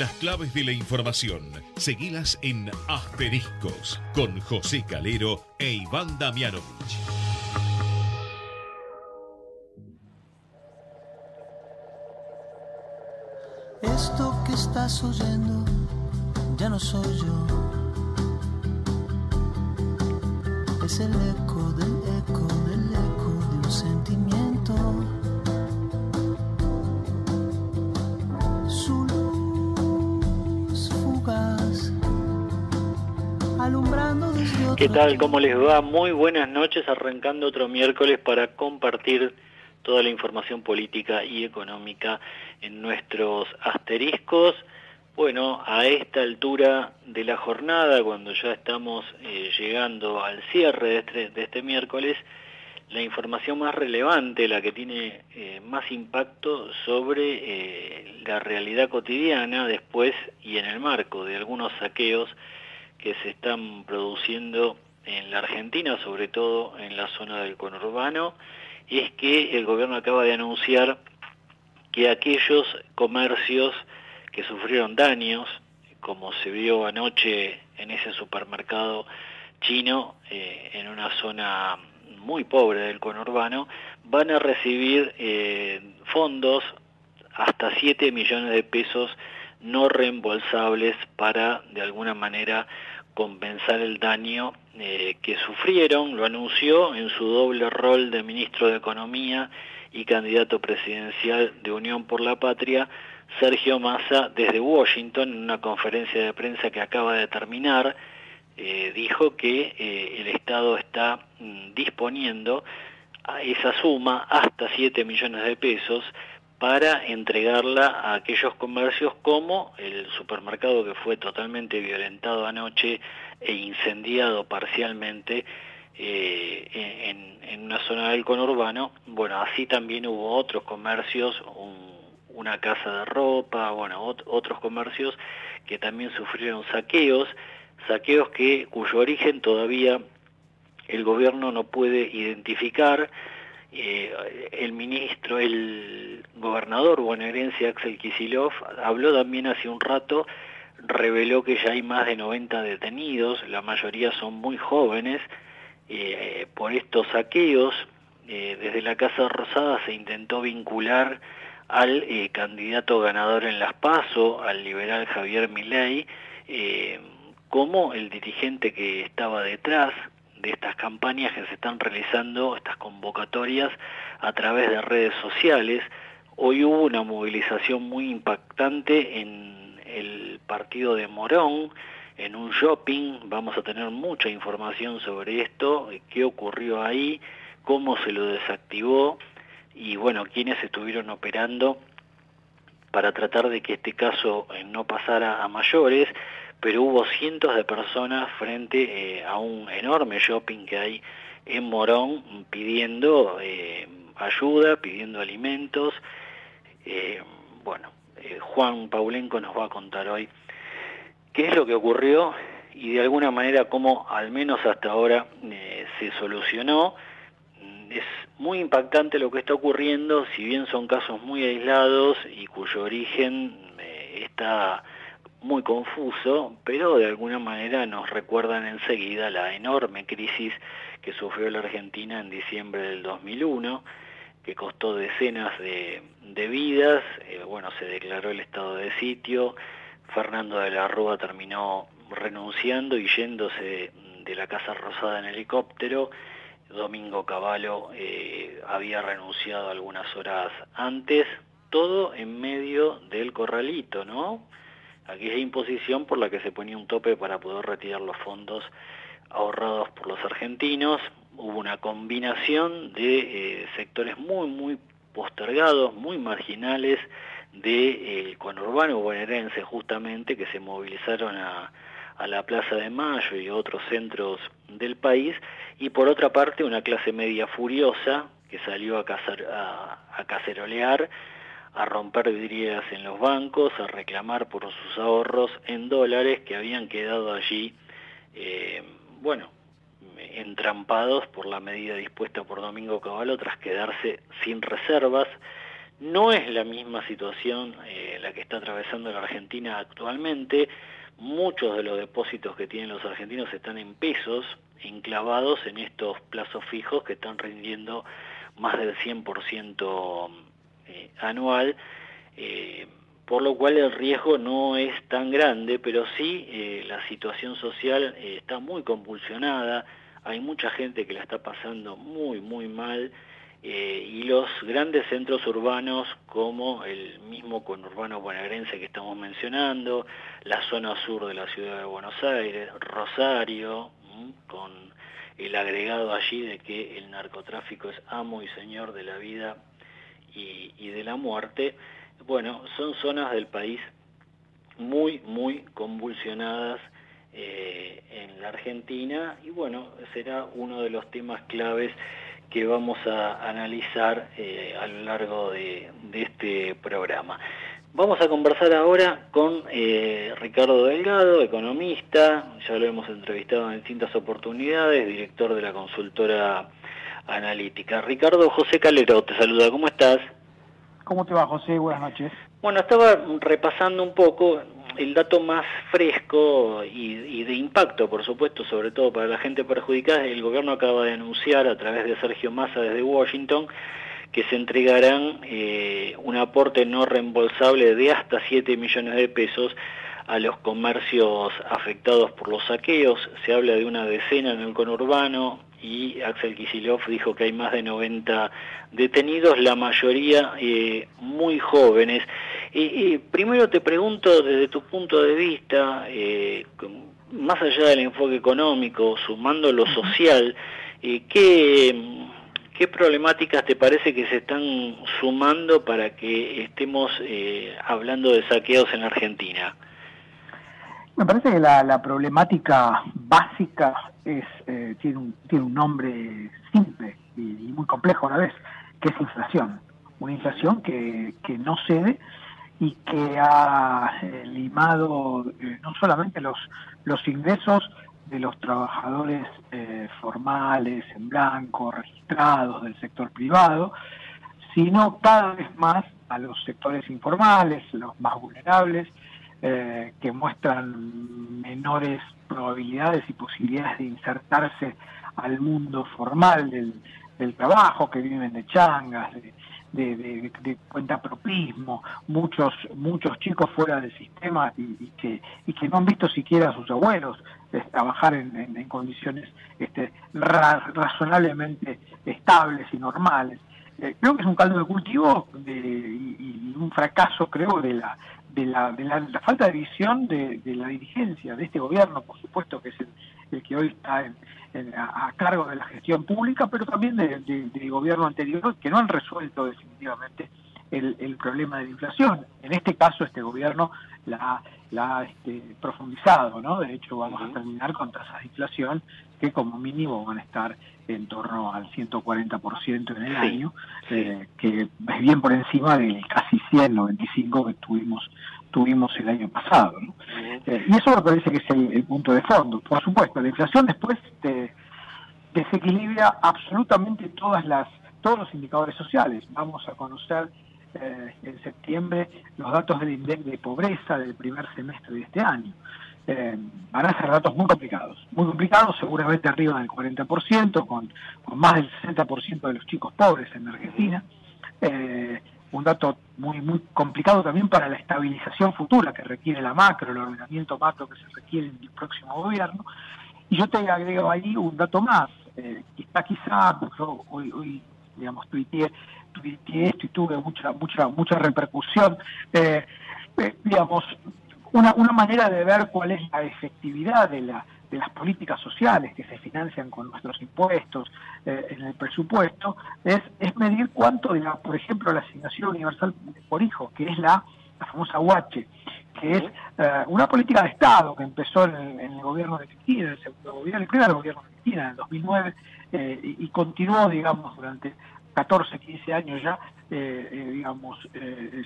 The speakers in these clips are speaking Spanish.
Las claves de la información, seguilas en Asteriscos, con José Calero e Iván Damianovich. Esto que estás oyendo ya no soy yo. Es el eco del eco del eco de un sentimiento. Su luz fugaz, alumbrando desde otro. ¿Qué tal? ¿Cómo les va? Muy buenas noches, arrancando otro miércoles para compartir toda la información política y económica en nuestros asteriscos. Bueno, a esta altura de la jornada, cuando ya estamos llegando al cierre de este miércoles, la información más relevante, la que tiene más impacto sobre la realidad cotidiana después y en el marco de algunos saqueos que se están produciendo en la Argentina, sobre todo en la zona del conurbano, es que el gobierno acaba de anunciar que aquellos comercios que sufrieron daños, como se vio anoche en ese supermercado chino, en una zona muy pobre del conurbano, van a recibir fondos hasta 7 millones de pesos no reembolsables para, de alguna manera, compensar el daño que sufrieron. Lo anunció en su doble rol de ministro de Economía y candidato presidencial de Unión por la Patria, Sergio Massa, desde Washington, en una conferencia de prensa que acaba de terminar. Dijo que el Estado está disponiendo a esa suma, hasta 7 millones de pesos, para entregarla a aquellos comercios como el supermercado que fue totalmente violentado anoche e incendiado parcialmente en una zona del conurbano. Bueno, así también hubo otros comercios, una casa de ropa, bueno, otros comercios que también sufrieron saqueos cuyo origen todavía el gobierno no puede identificar. El gobernador bonaerense Axel Kicillof habló también hace un rato, reveló que ya hay más de 90 detenidos, la mayoría son muy jóvenes, por estos saqueos. Desde la Casa Rosada se intentó vincular al candidato ganador en las PASO, al liberal Javier Milei, como el dirigente que estaba detrás de estas campañas que se están realizando, estas convocatorias a través de redes sociales. Hoy hubo una movilización muy impactante en el partido de Morón, en un shopping. Vamos a tener mucha información sobre esto, qué ocurrió ahí, cómo se lo desactivó y bueno, quiénes estuvieron operando para tratar de que este caso no pasara a mayores. Pero hubo cientos de personas frente a un enorme shopping que hay en Morón pidiendo ayuda, pidiendo alimentos. Juan Paulenco nos va a contar hoy qué es lo que ocurrió y de alguna manera cómo, al menos hasta ahora, se solucionó. Es muy impactante lo que está ocurriendo, si bien son casos muy aislados y cuyo origen está muy confuso, pero de alguna manera nos recuerdan enseguida la enorme crisis que sufrió la Argentina en diciembre del 2001, que costó decenas de vidas. Se declaró el estado de sitio, Fernando de la Rúa terminó renunciando y yéndose de la Casa Rosada en helicóptero. Domingo Cavallo había renunciado algunas horas antes, todo en medio del corralito, ¿no? Aquella imposición por la que se ponía un tope para poder retirar los fondos ahorrados por los argentinos. Hubo una combinación de sectores muy postergados, muy marginales del conurbano bonaerense, justamente, que se movilizaron a la Plaza de Mayo y otros centros del país, y por otra parte una clase media furiosa que salió a cacerolear, a romper vidrieras en los bancos, a reclamar por sus ahorros en dólares que habían quedado allí, entrampados por la medida dispuesta por Domingo Cavallo tras quedarse sin reservas. No es la misma situación la que está atravesando la Argentina actualmente. Muchos de los depósitos que tienen los argentinos están en pesos, enclavados en estos plazos fijos que están rindiendo más del 100% anual, por lo cual el riesgo no es tan grande, pero sí la situación social está muy convulsionada, hay mucha gente que la está pasando muy, muy mal, y los grandes centros urbanos como el mismo conurbano bonaerense que estamos mencionando, la zona sur de la ciudad de Buenos Aires, Rosario, con el agregado allí de que el narcotráfico es amo y señor de la vida y de la muerte. Bueno, son zonas del país muy, muy convulsionadas en la Argentina, y bueno, será uno de los temas claves que vamos a analizar a lo largo de este programa. Vamos a conversar ahora con Ricardo Delgado, economista, ya lo hemos entrevistado en distintas oportunidades, director de la consultora analítica. Ricardo, José Calero te saluda, ¿cómo estás? ¿Cómo te va, José? Buenas noches. Bueno, estaba repasando un poco el dato más fresco y de impacto, por supuesto, sobre todo para la gente perjudicada. El gobierno acaba de anunciar a través de Sergio Massa desde Washington que se entregarán un aporte no reembolsable de hasta 7 millones de pesos a los comercios afectados por los saqueos. Se habla de una decena en el conurbano y Axel Kicillof dijo que hay más de 90 detenidos, la mayoría muy jóvenes. Primero te pregunto, desde tu punto de vista, más allá del enfoque económico, sumando lo social, ¿qué problemáticas te parece que se están sumando para que estemos hablando de saqueos en Argentina? Me parece que la problemática básica tiene un nombre simple y muy complejo a la vez, que es inflación. Una inflación que no cede y que ha limado no solamente los ingresos de los trabajadores formales, en blanco, registrados del sector privado, sino cada vez más a los sectores informales, los más vulnerables, que muestran menores probabilidades y posibilidades de insertarse al mundo formal del trabajo, que viven de changas, de cuentapropismo, muchos chicos fuera del sistema y que no han visto siquiera a sus abuelos trabajar en condiciones razonablemente estables y normales. Creo que es un caldo de cultivo y un fracaso, creo, de la falta de visión de la dirigencia de este gobierno, por supuesto, que es el que hoy está a cargo de la gestión pública, pero también del gobierno anterior, que no han resuelto definitivamente el problema de la inflación. En este caso, este gobierno la ha profundizado, ¿no? De hecho, vamos a terminar con tasas de inflación que como mínimo van a estar en torno al 140% en el año, que es bien por encima del casi 195 que tuvimos el año pasado, ¿no? Y eso me parece que es el punto de fondo. Por supuesto, la inflación después desequilibra absolutamente todos los indicadores sociales. Vamos a conocer en septiembre los datos del INDEC de pobreza del primer semestre de este año. Van a ser datos muy complicados, seguramente arriba del 40%, con más del 60% de los chicos pobres en Argentina. Un dato muy complicado también para la estabilización futura que requiere el ordenamiento macro que se requiere en el próximo gobierno. Y yo te agrego ahí un dato más, que está quizá, yo hoy digamos, tuiteé esto y tuve mucha repercusión, digamos, una manera de ver cuál es la efectividad de las políticas sociales que se financian con nuestros impuestos en el presupuesto, es medir cuánto por ejemplo, la asignación universal por hijo, que es la famosa UH, que es una política de Estado que empezó en el gobierno de Cristina, el primer gobierno de Cristina, en el 2009, y continuó, digamos, durante 14, 15 años ya, digamos,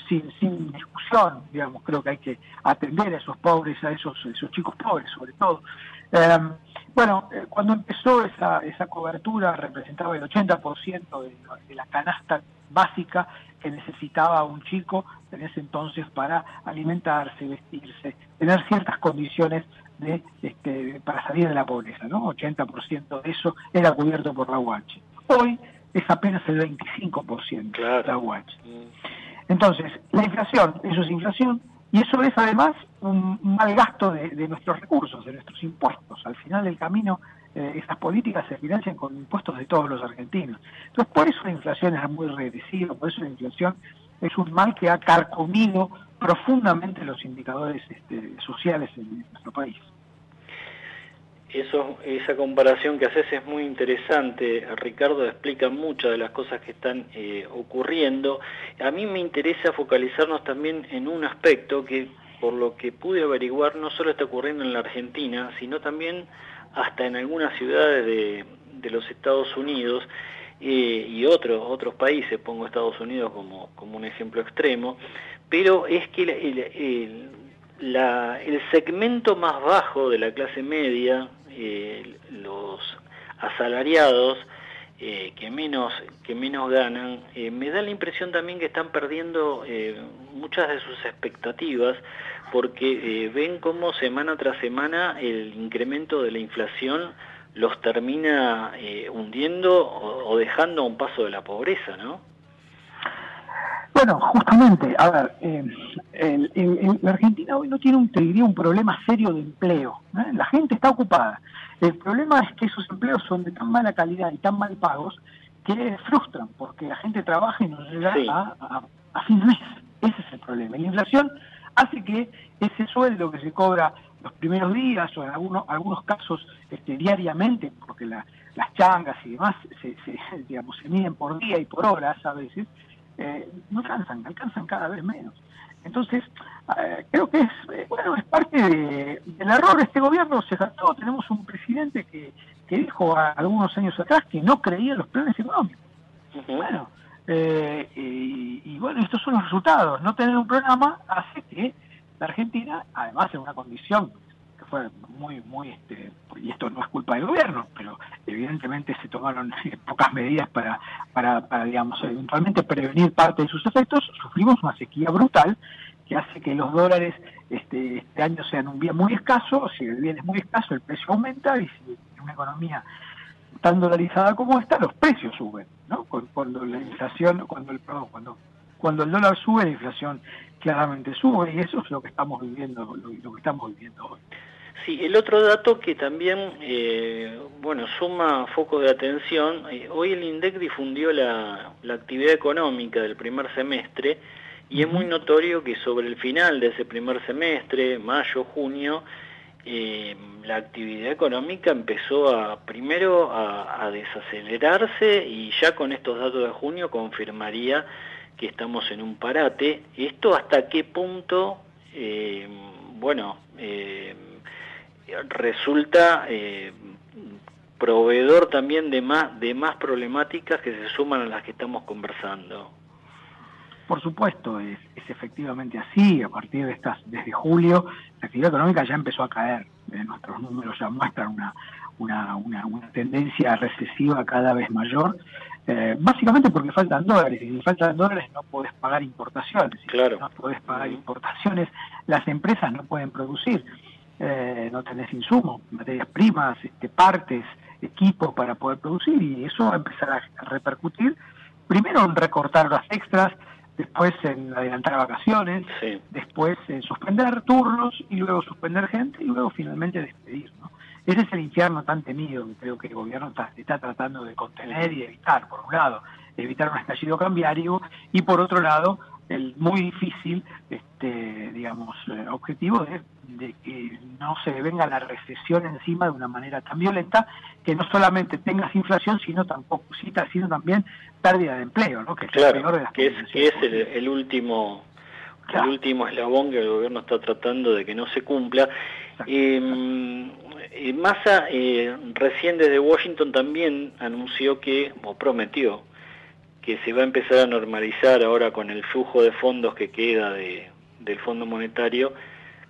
sin discusión. Digamos, creo que hay que atender a esos pobres, a esos chicos pobres sobre todo. Cuando empezó esa cobertura representaba el 80% de la canasta básica que necesitaba un chico en ese entonces para alimentarse, vestirse, tener ciertas condiciones para salir de la pobreza, ¿no? 80% de eso era cubierto por la UH. Hoy es apenas el 25% claro. la UH. Entonces, la inflación, eso es inflación, y eso es además un mal gasto de nuestros recursos, de nuestros impuestos. Al final del camino, estas políticas se financian con impuestos de todos los argentinos. Entonces, por eso la inflación es muy regresiva, por eso la inflación es un mal que ha carcomido profundamente los indicadores sociales en nuestro país. Esa comparación que haces es muy interesante, Ricardo, explica muchas de las cosas que están ocurriendo. A mí me interesa focalizarnos también en un aspecto que, por lo que pude averiguar, no solo está ocurriendo en la Argentina, sino también hasta en algunas ciudades de los Estados Unidos y otros países, pongo Estados Unidos como un ejemplo extremo, pero es que el segmento más bajo de la clase media, los asalariados que menos ganan, me da la impresión también que están perdiendo muchas de sus expectativas, porque ven cómo semana tras semana el incremento de la inflación los termina hundiendo o dejando a un paso de la pobreza, ¿no? Bueno, justamente, a ver, la Argentina hoy no tiene un problema serio de empleo, ¿eh? La gente está ocupada. El problema es que esos empleos son de tan mala calidad y tan mal pagos que frustran, porque la gente trabaja y no llega a fin de mes. Ese es el problema. La inflación hace que ese sueldo que se cobra los primeros días o en algunos casos diariamente, porque las changas y demás se miden por día y por horas a veces, no alcanzan cada vez menos. Entonces, creo que es parte del error de este gobierno. Se trató, tenemos un presidente que dijo algunos años atrás que no creía en los planes económicos. Uh-huh. Bueno, y bueno, estos son los resultados. No tener un programa hace que la Argentina, además en una condición que fue muy, y esto no es culpa del gobierno, pero evidentemente se tomaron pocas medidas para digamos, eventualmente prevenir parte de sus efectos, sufrimos una sequía brutal que hace que los dólares este año sean un bien muy escaso. Si el bien es muy escaso, el precio aumenta, y si en una economía tan dolarizada como esta, los precios suben, ¿no? Cuando la inflación, cuando el dólar sube, la inflación claramente sube, y eso es lo que estamos viviendo, lo que estamos viviendo hoy. Sí, el otro dato que también, suma foco de atención, hoy el INDEC difundió la actividad económica del primer semestre, y es muy notorio que sobre el final de ese primer semestre, mayo, junio, la actividad económica empezó primero a desacelerarse, y ya con estos datos de junio confirmaría que estamos en un parate. ¿Esto hasta qué punto, resulta proveedor también de más problemáticas que se suman a las que estamos conversando? Por supuesto, es efectivamente así. A partir desde julio, la actividad económica ya empezó a caer. Nuestros números ya muestran una tendencia recesiva cada vez mayor, básicamente porque faltan dólares, y si faltan dólares no podés pagar importaciones. Claro. Si no podés pagar importaciones, las empresas no pueden producir. No tenés insumos, materias primas, partes, equipos para poder producir, y eso va a empezar a repercutir primero en recortar horas extras, después en adelantar vacaciones, sí, después en suspender turnos, y luego suspender gente, y luego finalmente despedir, ¿no? Ese es el infierno tan temido que creo que el gobierno está tratando de contener y de evitar. Por un lado, evitar un estallido cambiario, y por otro lado, el muy difícil objetivo de que no se venga la recesión encima de una manera tan violenta, que no solamente tengas inflación, sino también pérdida de empleo, ¿no? Que es claro, la peor de las que es el último eslabón que el gobierno está tratando de que no se cumpla. Massa recién desde Washington también anunció prometió que se va a empezar a normalizar ahora con el flujo de fondos que queda del Fondo Monetario,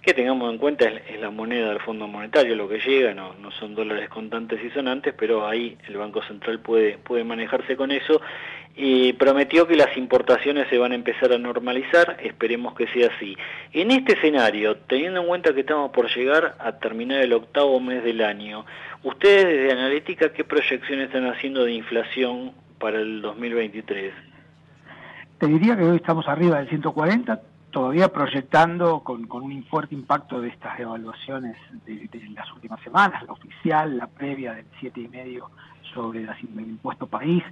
que tengamos en cuenta es la moneda del Fondo Monetario, lo que llega, no son dólares contantes y sonantes, pero ahí el Banco Central puede manejarse con eso. prometió que las importaciones se van a empezar a normalizar, esperemos que sea así. En este escenario, teniendo en cuenta que estamos por llegar a terminar el 8º mes del año, ustedes desde Analítica, ¿qué proyecciones están haciendo de inflación para el 2023? Te diría que hoy estamos arriba del 140, todavía proyectando con un fuerte impacto de estas evaluaciones de las últimas semanas, la oficial, la previa del 7,5 sobre el impuesto país,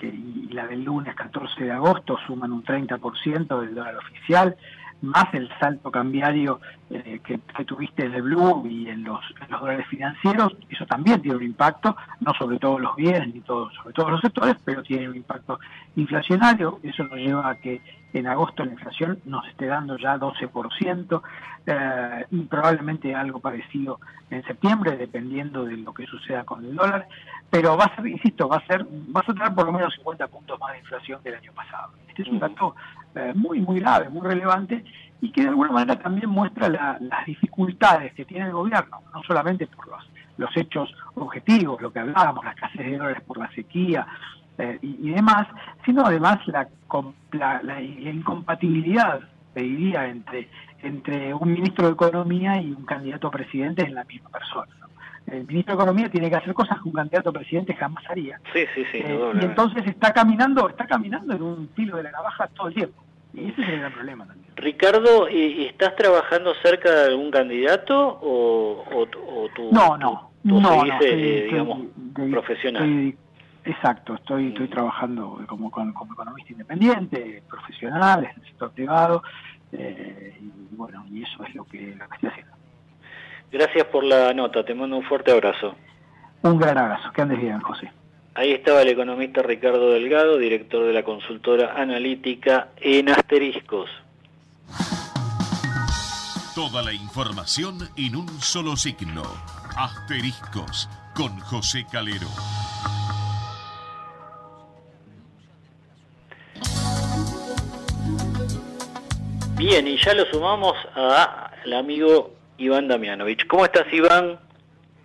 y la del lunes 14 de agosto suman un 30% del dólar oficial, más el salto cambiario que tuviste en el Blue y en los dólares financieros. Eso también tiene un impacto, no sobre todos los bienes ni sobre todos los sectores, pero tiene un impacto inflacionario. Eso nos lleva a que en agosto la inflación nos esté dando ya 12%, y probablemente algo parecido en septiembre, dependiendo de lo que suceda con el dólar. Pero va a ser, insisto, vas a tener por lo menos 50 puntos más de inflación que el año pasado. Este es un dato muy grave, muy relevante, y que de alguna manera también muestra las dificultades que tiene el gobierno, no solamente por los hechos objetivos, lo que hablábamos, la escasez de dólares por la sequía y demás, sino además la incompatibilidad, te diría, entre un ministro de Economía y un candidato a presidente en la misma persona, ¿no? El ministro de Economía tiene que hacer cosas que un candidato a presidente jamás haría. Sí, y entonces está caminando en un filo de la navaja todo el tiempo. Y ese es el gran problema también. Ricardo, ¿estás trabajando cerca de algún candidato o tú seguís, digamos, profesional? Exacto, estoy trabajando como economista independiente, profesional, en el sector privado, y eso es lo que estoy haciendo. Gracias por la nota, te mando un fuerte abrazo. Un gran abrazo, que andes bien, José. Ahí estaba el economista Ricardo Delgado, director de la consultora Analítica en Asteriscos. Toda la información en un solo signo. Asteriscos, con José Calero. Bien, y ya lo sumamos al amigo Iván Damianovich. ¿Cómo estás, Iván?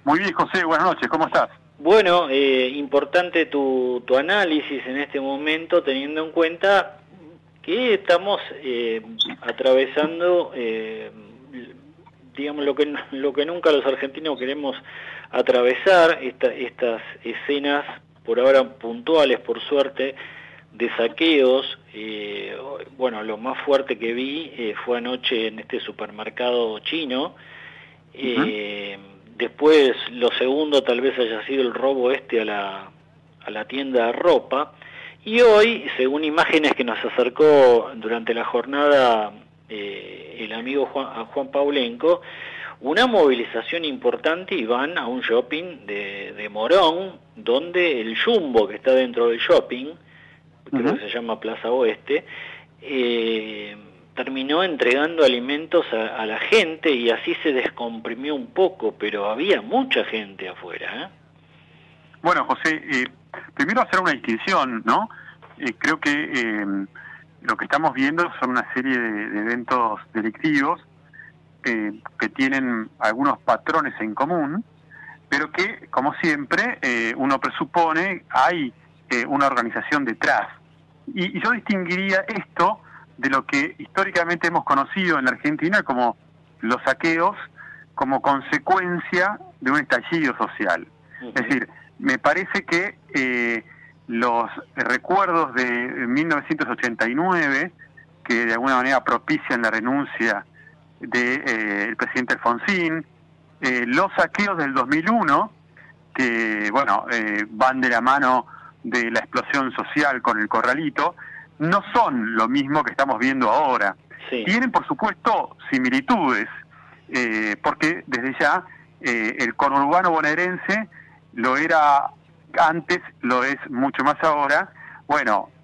Muy bien, José, buenas noches, ¿cómo estás? Bueno, importante tu análisis en este momento, teniendo en cuenta que estamos atravesando, digamos, lo que nunca los argentinos queremos atravesar, estas escenas, por ahora puntuales, por suerte, de saqueos. Lo más fuerte que vi fue anoche en este supermercado chino. Después, lo segundo tal vez haya sido el robo a la tienda de ropa. Y hoy, según imágenes que nos acercó durante la jornada el amigo Juan Paulenco, una movilización importante, y van a un shopping de Morón, donde el Jumbo, que está dentro del shopping, creo que se llama Plaza Oeste, terminó entregando alimentos a la gente, y así se descomprimió un poco, pero había mucha gente afuera. Bueno, José, primero hacer una distinción, ¿no? Creo que lo que estamos viendo son una serie de eventos delictivos que tienen algunos patrones en común, pero que, como siempre, uno presupone hay una organización detrás. Y yo distinguiría esto de lo que históricamente hemos conocido en la Argentina como los saqueos, como consecuencia de un estallido social. Es decir, me parece que los recuerdos de 1989, que de alguna manera propician la renuncia del presidente Alfonsín, los saqueos del 2001, que van de la mano de la explosión social con el Corralito, no son lo mismo que estamos viendo ahora. Sí. Tienen, por supuesto, similitudes, porque desde ya el conurbano bonaerense lo era antes, lo es mucho más ahora.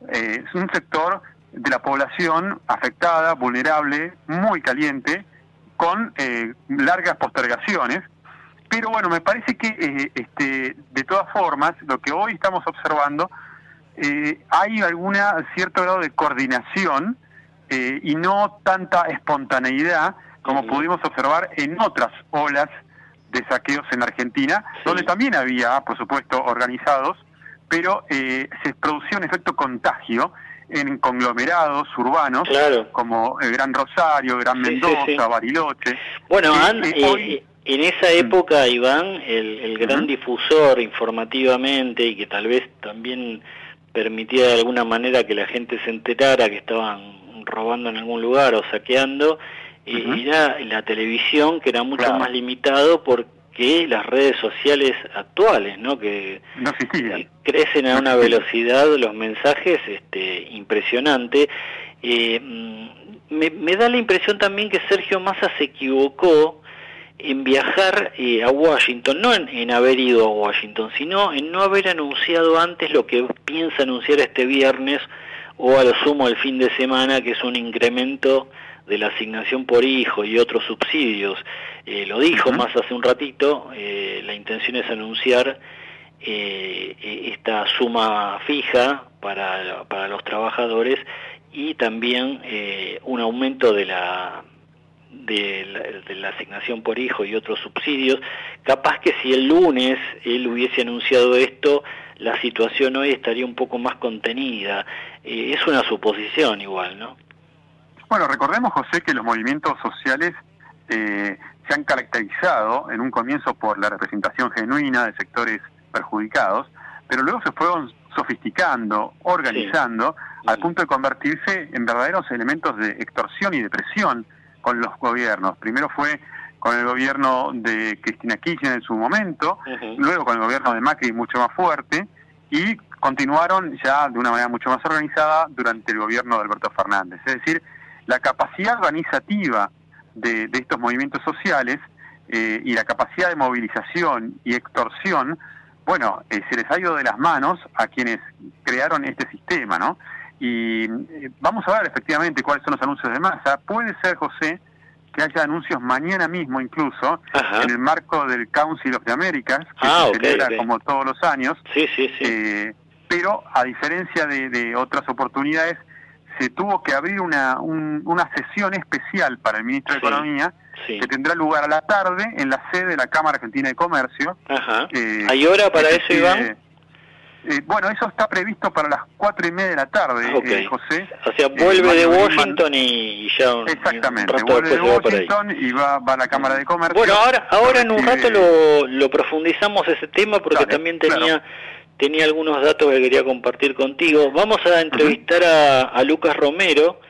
Es un sector de la población afectada, vulnerable, muy caliente, con largas postergaciones. Pero me parece que de todas formas, lo que hoy estamos observando, hay cierto grado de coordinación y no tanta espontaneidad como pudimos observar en otras olas de saqueos en Argentina, donde también había, por supuesto, organizados, pero se producía un efecto contagio en conglomerados urbanos, claro, como Gran Rosario, Gran Mendoza, Bariloche. Bueno, hoy... en esa época, Iván, el gran difusor informativamente, y que tal vez también permitía de alguna manera que la gente se enterara que estaban robando en algún lugar o saqueando, era la televisión, que era mucho más limitado porque las redes sociales actuales, ¿no? Que no existían. Crecen a una velocidad los mensajes impresionante. Me da la impresión también que Sergio Massa se equivocó en viajar a Washington, no en haber ido a Washington, sino en no haber anunciado antes lo que piensa anunciar este viernes o a lo sumo el fin de semana, que es un incremento de la asignación por hijo y otros subsidios. Lo dijo más hace un ratito, la intención es anunciar esta suma fija para los trabajadores y también un aumento de la asignación por hijo y otros subsidios. Capaz que si el lunes él hubiese anunciado esto, la situación hoy estaría un poco más contenida. Es una suposición igual, ¿no? Bueno, recordemos, José, que los movimientos sociales se han caracterizado en un comienzo por la representación genuina de sectores perjudicados, pero luego se fueron sofisticando, organizando, al punto de convertirse en verdaderos elementos de extorsión y de presión con los gobiernos. Primero fue con el gobierno de Cristina Kirchner en su momento, luego con el gobierno de Macri mucho más fuerte, y continuaron ya de una manera mucho más organizada durante el gobierno de Alberto Fernández. Es decir, la capacidad organizativa de estos movimientos sociales y la capacidad de movilización y extorsión, bueno, se les ha ido de las manos a quienes crearon este sistema, ¿no? Y vamos a ver efectivamente cuáles son los anuncios de Massa. Puede ser, José, que haya anuncios mañana mismo incluso, en el marco del Council of the Americas, que se celebra como todos los años. Pero a diferencia de otras oportunidades, se tuvo que abrir una sesión especial para el ministro de Economía, que tendrá lugar a la tarde en la sede de la Cámara Argentina de Comercio. ¿Hay hora para eso, Iván? Bueno, eso está previsto para las 4:30 de la tarde, José. O sea, vuelve de Washington y ya exactamente, vuelve de Washington y va a la Cámara de Comercio. Bueno, ahora en un rato lo profundizamos ese tema, porque también tenía algunos datos que quería compartir contigo. Vamos a entrevistar a Lucas Romero,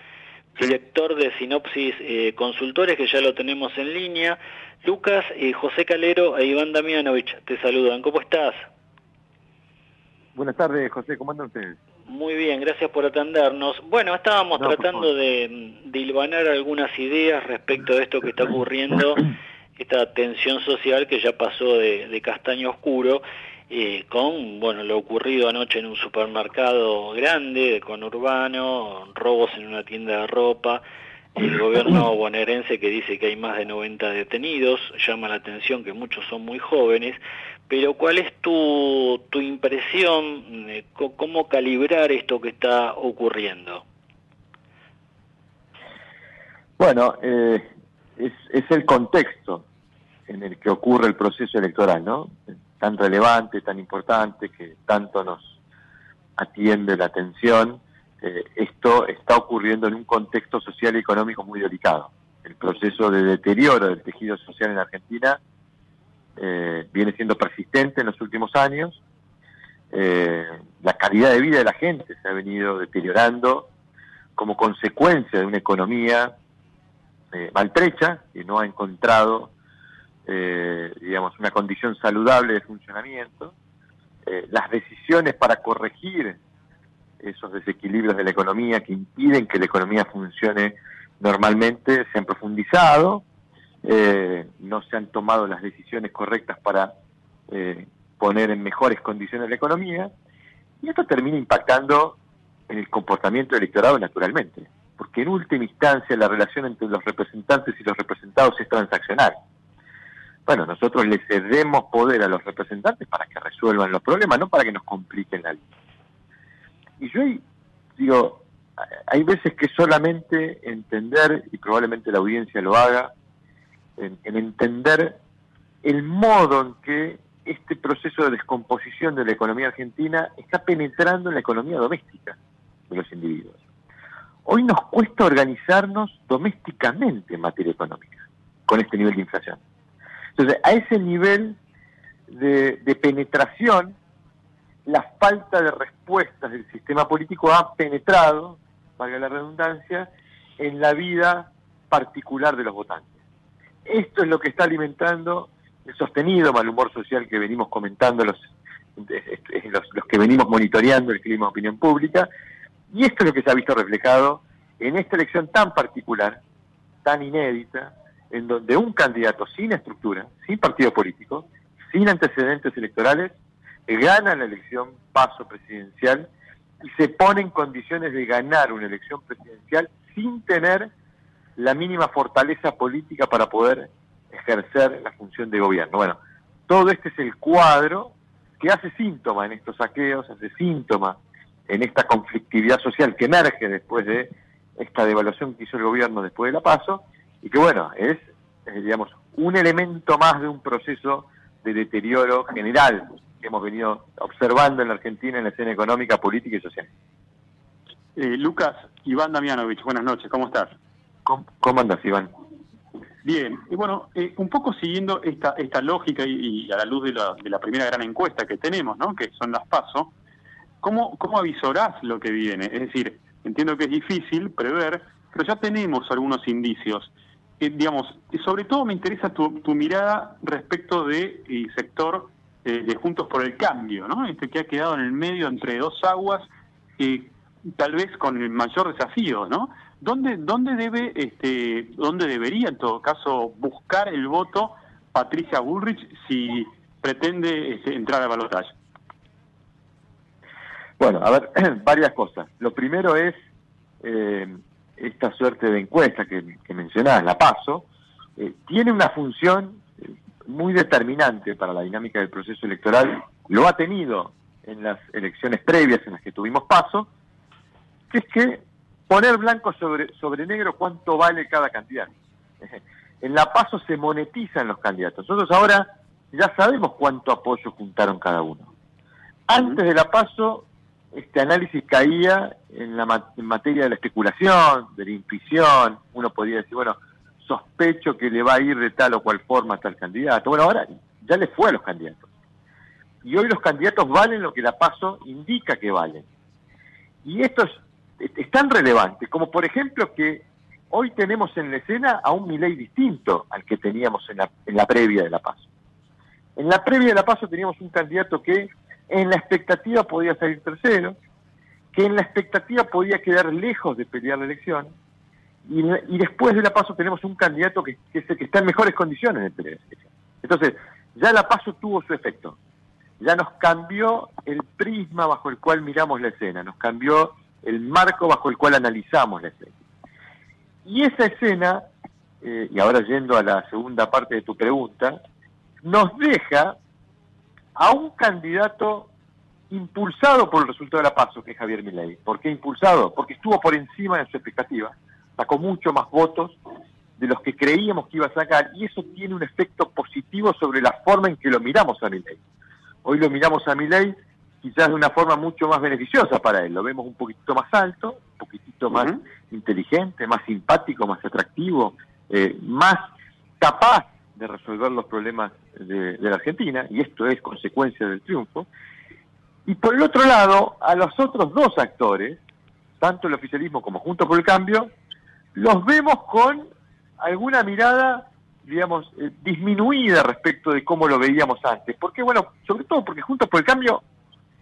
director de Sinopsis Consultores, que ya lo tenemos en línea. Lucas, José Calero e Iván Damianovich te saludan. ¿Cómo estás? Buenas tardes, José, ¿cómo andan ustedes? Muy bien, gracias por atendernos. Bueno, estábamos tratando de hilvanar algunas ideas respecto de esto que está ocurriendo, esta tensión social que ya pasó de castaño oscuro, con lo ocurrido anoche en un supermercado grande de conurbano, robos en una tienda de ropa, el gobierno bonaerense que dice que hay más de 90 detenidos. Llama la atención que muchos son muy jóvenes, pero ¿cuál es tu impresión? ¿Cómo calibrar esto que está ocurriendo? Bueno, es el contexto en el que ocurre el proceso electoral, ¿no? Tan relevante, tan importante, que tanto nos atiende la atención. Esto está ocurriendo en un contexto social y económico muy delicado. El proceso de deterioro del tejido social en Argentina viene siendo persistente en los últimos años. La calidad de vida de la gente se ha venido deteriorando como consecuencia de una economía maltrecha, que no ha encontrado una condición saludable de funcionamiento. Las decisiones para corregir esos desequilibrios de la economía que impiden que la economía funcione normalmente se han profundizado, no se han tomado las decisiones correctas para poner en mejores condiciones la economía, y esto termina impactando en el comportamiento del electorado naturalmente, porque en última instancia la relación entre los representantes y los representados es transaccional. Bueno, nosotros le cedemos poder a los representantes para que resuelvan los problemas, no para que nos compliquen la vida. Y yo digo, hay veces que solamente entender, y probablemente la audiencia lo haga, en entender el modo en que este proceso de descomposición de la economía argentina está penetrando en la economía doméstica de los individuos. Hoy nos cuesta organizarnos domésticamente en materia económica, con este nivel de inflación. Entonces, a ese nivel de penetración, la falta de respuestas del sistema político ha penetrado, valga la redundancia, en la vida particular de los votantes. Esto es lo que está alimentando el sostenido mal humor social que venimos comentando los que venimos monitoreando el clima de opinión pública, y esto es lo que se ha visto reflejado en esta elección tan particular, tan inédita, en donde un candidato sin estructura, sin partido político, sin antecedentes electorales, gana la elección paso presidencial y se pone en condiciones de ganar una elección presidencial sin tener la mínima fortaleza política para poder ejercer la función de gobierno. Bueno, todo este es el cuadro que hace síntoma en estos saqueos, hace síntoma en esta conflictividad social que emerge después de esta devaluación que hizo el gobierno después de la PASO, y que bueno, es digamos, un elemento más de un proceso de deterioro general que hemos venido observando en la Argentina en la escena económica, política y social. Lucas, Iván Damianovich, buenas noches, ¿cómo estás? ¿Cómo andas, Iván? Bien, y bueno, un poco siguiendo esta lógica y a la luz de la primera gran encuesta que tenemos, ¿no?, que son las PASO, ¿cómo avisorás lo que viene? Es decir, entiendo que es difícil prever, pero ya tenemos algunos indicios. Digamos, sobre todo me interesa tu mirada respecto del sector de Juntos por el Cambio, ¿no? Que ha quedado en el medio entre dos aguas, tal vez con el mayor desafío, ¿no? ¿Dónde debería en todo caso buscar el voto Patricia Bullrich si pretende entrar al balotaje? Bueno, a ver, varias cosas. Lo primero es esta suerte de encuesta que mencionás, la PASO, tiene una función muy determinante para la dinámica del proceso electoral, lo ha tenido en las elecciones previas en las que tuvimos PASO, que es que poner blanco sobre negro cuánto vale cada candidato. En la PASO se monetizan los candidatos. Nosotros ahora ya sabemos cuánto apoyo juntaron cada uno. Antes de la PASO, este análisis caía en materia de la especulación, de la intuición. Uno podía decir, bueno, sospecho que le va a ir de tal o cual forma a tal candidato. Bueno, ahora ya le fue a los candidatos. Y hoy los candidatos valen lo que la PASO indica que valen. Y esto es tan relevante como, por ejemplo, que hoy tenemos en la escena a un Milei distinto al que teníamos en la previa de la PASO. En la previa de la PASO teníamos un candidato que en la expectativa podía salir tercero, que en la expectativa podía quedar lejos de pelear la elección, y después de la PASO tenemos un candidato que está en mejores condiciones de pelear la elección. Entonces, ya la PASO tuvo su efecto, ya nos cambió el prisma bajo el cual miramos la escena, nos cambió el marco bajo el cual analizamos la escena. Y esa escena, y ahora yendo a la segunda parte de tu pregunta, nos deja a un candidato impulsado por el resultado de la PASO, que es Javier Milei. ¿Por qué impulsado? Porque estuvo por encima de su expectativa, sacó mucho más votos de los que creíamos que iba a sacar, y eso tiene un efecto positivo sobre la forma en que lo miramos a Milei. Hoy lo miramos a Milei quizás de una forma mucho más beneficiosa para él, lo vemos un poquitito más alto, un poquitito más inteligente, más simpático, más atractivo, más capaz de resolver los problemas de la Argentina, y esto es consecuencia del triunfo. Y por el otro lado, a los otros dos actores, tanto el oficialismo como Juntos por el Cambio, los vemos con alguna mirada, digamos, disminuida respecto de cómo lo veíamos antes. Porque, bueno, sobre todo porque Juntos por el Cambio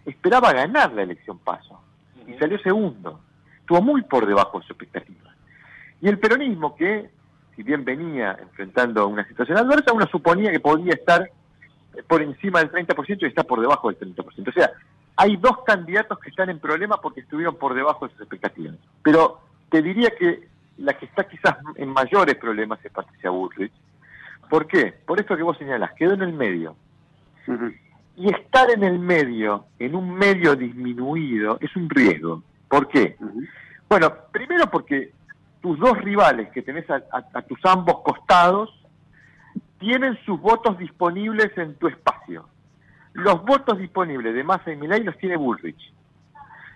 esperaba ganar la elección PASO, y salió segundo, estuvo muy por debajo de su expectativa. Y el peronismo, que si bien venía enfrentando una situación adversa, uno suponía que podía estar por encima del 30% y está por debajo del 30%. O sea, hay dos candidatos que están en problemas porque estuvieron por debajo de sus expectativas. Pero te diría que la que está quizás en mayores problemas es Patricia Bullrich. ¿Por qué? Por esto que vos señalás, quedó en el medio. Y estar en el medio, en un medio disminuido, es un riesgo. ¿Por qué? Bueno, primero porque tus dos rivales que tenés a tus ambos costados tienen sus votos disponibles en tu espacio. los votos disponibles de Massa y Milei los tiene Bullrich.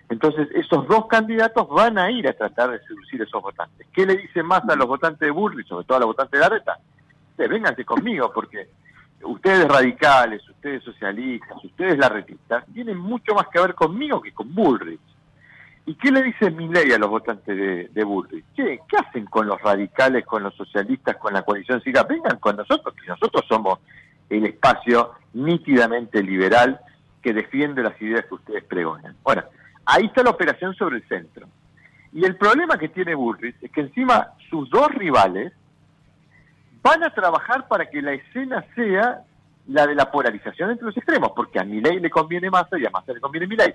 Entonces, esos dos candidatos van a ir a tratar de seducir esos votantes. ¿Qué le dice Massa a los votantes de Bullrich, sobre todo a los votantes de Larreta? Vénganse conmigo, porque ustedes radicales, ustedes socialistas, ustedes larretistas, tienen mucho más que ver conmigo que con Bullrich. ¿Y qué le dice Milei a los votantes de Bullrich? ¿Qué hacen con los radicales, con los socialistas, con la coalición cívica? Vengan con nosotros, que nosotros somos el espacio nítidamente liberal que defiende las ideas que ustedes pregonan. Bueno, ahí está la operación sobre el centro. Y el problema que tiene Bullrich es que encima sus dos rivales van a trabajar para que la escena sea la de la polarización entre los extremos, porque a Milei le conviene Massa y a Massa le conviene Milei.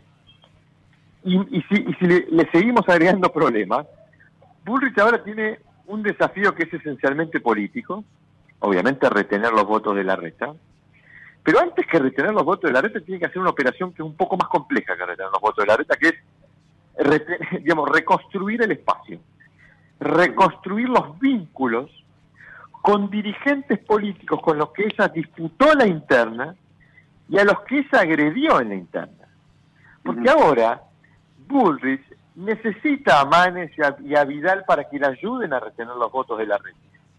Y si le seguimos agregando problemas, Bullrich ahora tiene un desafío que es esencialmente político, obviamente retener los votos de Larreta, pero antes que retener los votos de Larreta tiene que hacer una operación que es un poco más compleja que retener los votos de Larreta, que es reconstruir el espacio, reconstruir los vínculos con dirigentes políticos con los que ella disputó la interna y a los que ella agredió en la interna. Porque ahora Bullrich necesita a Manes y a Vidal para que le ayuden a retener los votos de Larreta.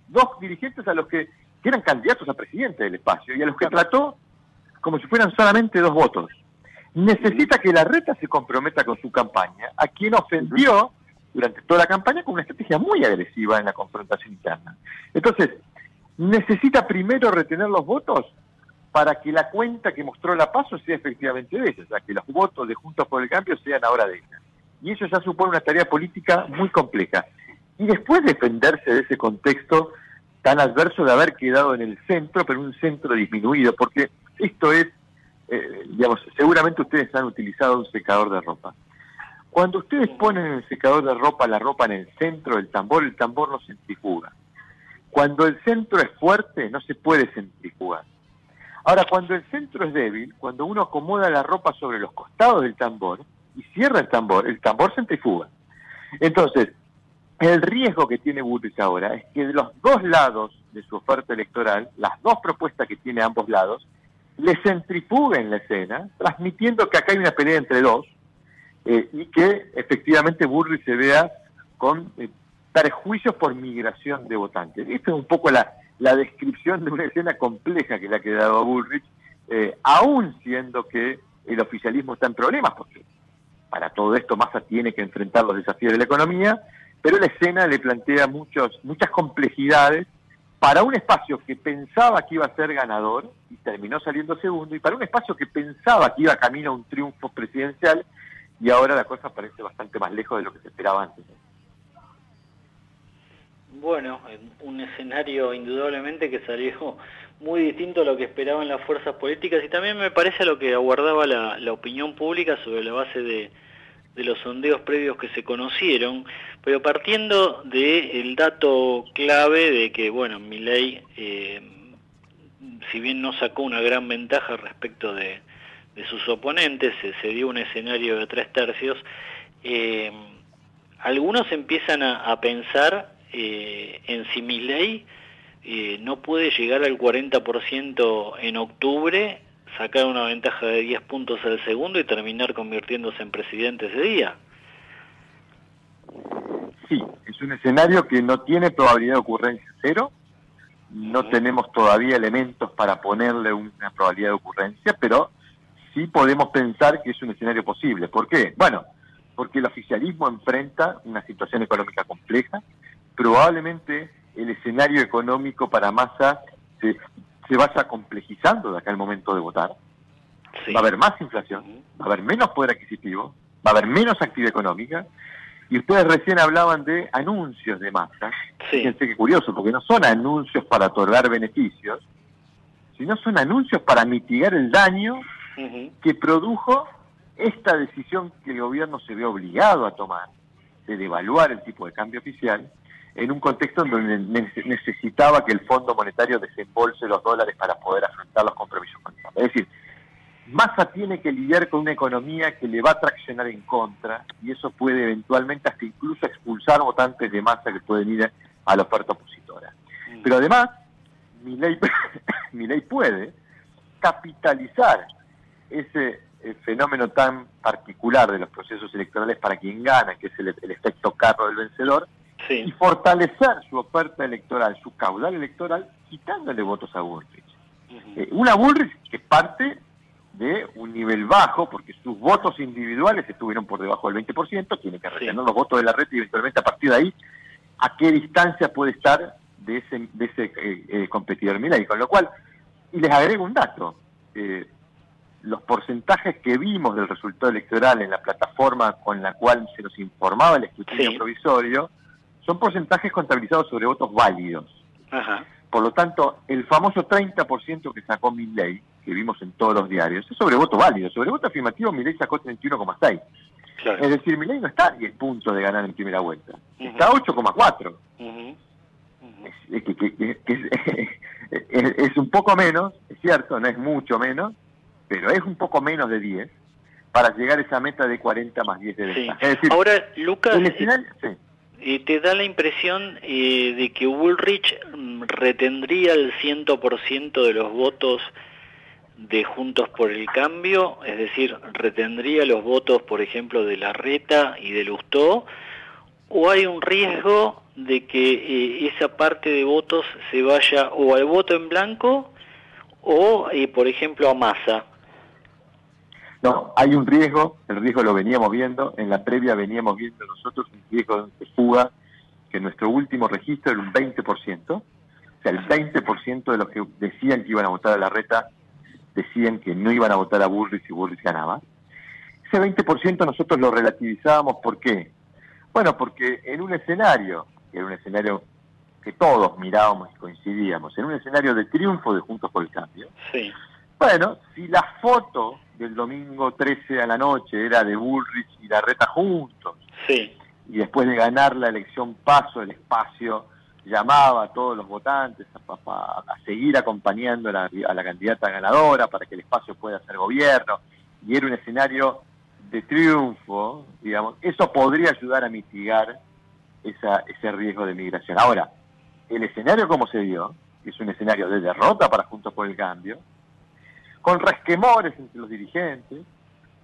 Dos dirigentes a los que eran candidatos a presidente del espacio y a los que trató como si fueran solamente dos votos. Necesita que Larreta se comprometa con su campaña, a quien ofendió durante toda la campaña con una estrategia muy agresiva en la confrontación interna. Entonces, necesita primero retener los votos para que la cuenta que mostró la PASO sea efectivamente de ella, o sea, que los votos de Juntos por el Cambio sean ahora de ella. Y eso ya supone una tarea política muy compleja. Y después defenderse de ese contexto tan adverso de haber quedado en el centro, pero un centro disminuido, porque esto es, seguramente ustedes han utilizado un secador de ropa. Cuando ustedes ponen en el secador de ropa la ropa en el centro del tambor, el tambor no centrifuga. Cuando el centro es fuerte, no se puede centrifugar. Ahora, cuando el centro es débil, cuando uno acomoda la ropa sobre los costados del tambor y cierra el tambor centrifuga. Entonces, el riesgo que tiene Bullrich ahora es que de los dos lados de su oferta electoral, las dos propuestas que tiene a ambos lados, le centrifuguen la escena, transmitiendo que acá hay una pelea entre dos, y que efectivamente Bullrich se vea con perjuicios por migración de votantes. Esta es un poco la descripción de una escena compleja que le ha quedado a Bullrich, aún siendo que el oficialismo está en problemas, porque para todo esto Massa tiene que enfrentar los desafíos de la economía, pero la escena le plantea muchas complejidades para un espacio que pensaba que iba a ser ganador y terminó saliendo segundo, y para un espacio que pensaba que iba camino a un triunfo presidencial, y ahora la cosa parece bastante más lejos de lo que se esperaba antes. Bueno, un escenario indudablemente que salió muy distinto a lo que esperaban las fuerzas políticas, y también me parece a lo que aguardaba la opinión pública sobre la base de los sondeos previos que se conocieron, pero partiendo del dato clave de que, bueno, Milei, si bien no sacó una gran ventaja respecto de sus oponentes, se dio un escenario de 3/3, algunos empiezan a pensar en si Milei no puede llegar al 40% en octubre, sacar una ventaja de 10 puntos al segundo y terminar convirtiéndose en presidente ese día. Sí, es un escenario que no tiene probabilidad de ocurrencia cero, no tenemos todavía elementos para ponerle una probabilidad de ocurrencia, pero sí podemos pensar que es un escenario posible. ¿Por qué? Bueno, porque el oficialismo enfrenta una situación económica compleja, probablemente el escenario económico para Massa se vaya complejizando de acá al momento de votar. Sí. Va a haber más inflación, va a haber menos poder adquisitivo, va a haber menos actividad económica, y ustedes recién hablaban de anuncios de Massa. Sí. Fíjense qué curioso, porque no son anuncios para otorgar beneficios, sino son anuncios para mitigar el daño que produjo esta decisión que el gobierno se ve obligado a tomar, de devaluar el tipo de cambio oficial, en un contexto en donde necesitaba que el Fondo Monetario desembolse los dólares para poder afrontar los compromisos contratos. Es decir, Massa tiene que lidiar con una economía que le va a traccionar en contra, y eso puede eventualmente hasta incluso expulsar votantes de Massa que pueden ir a la oferta opositora. Pero además, Milei puede capitalizar ese fenómeno tan particular de los procesos electorales para quien gana, que es el efecto carro del vencedor, Sí. y fortalecer su oferta electoral, su caudal electoral, quitándole votos a Bullrich. Una Bullrich que parte de un nivel bajo, porque sus votos individuales estuvieron por debajo del 20%, tiene que retener los votos de la red y eventualmente a partir de ahí, a qué distancia puede estar de ese competidor Milei. Con lo cual, y les agrego un dato, los porcentajes que vimos del resultado electoral en la plataforma con la cual se nos informaba el escrutinio provisorio, son porcentajes contabilizados sobre votos válidos. Ajá. Por lo tanto, el famoso 30% que sacó Milei, que vimos en todos los diarios, es sobre voto válido. Sobre voto afirmativo, Milei sacó 31,6. Claro. Es decir, Milei no está a 10 puntos de ganar en primera vuelta. Está a 8,4. Es un poco menos, es cierto, no es mucho menos, pero es un poco menos de 10 para llegar a esa meta de 40 más 10 de ventaja. Es decir, ahora, Lucas, el escenario, ¿te da la impresión de que Bullrich retendría el 100% de los votos de Juntos por el Cambio? Es decir, ¿retendría los votos, por ejemplo, de Larreta y de Lustó? ¿O hay un riesgo de que esa parte de votos se vaya o al voto en blanco o, por ejemplo, a Massa? No, hay un riesgo, el riesgo lo veníamos viendo, en la previa veníamos viendo nosotros un riesgo de fuga, que en nuestro último registro era un 20%, o sea, el 20% de los que decían que iban a votar a Larreta decían que no iban a votar a Bullrich si Bullrich ganaba. Ese 20% nosotros lo relativizábamos, ¿por qué? Bueno, porque en un escenario, que era un escenario que todos mirábamos y coincidíamos, en un escenario de triunfo de Juntos por el Cambio, sí. Bueno, si la foto del domingo 13 a la noche era de Bullrich y Larreta juntos, sí. Y después de ganar la elección Paso, el espacio llamaba a todos los votantes a seguir acompañando a la candidata ganadora para que el espacio pueda hacer gobierno, y era un escenario de triunfo, digamos, eso podría ayudar a mitigar ese riesgo de migración. Ahora, el escenario como se dio, que es un escenario de derrota para Juntos por el Cambio, con resquemores entre los dirigentes,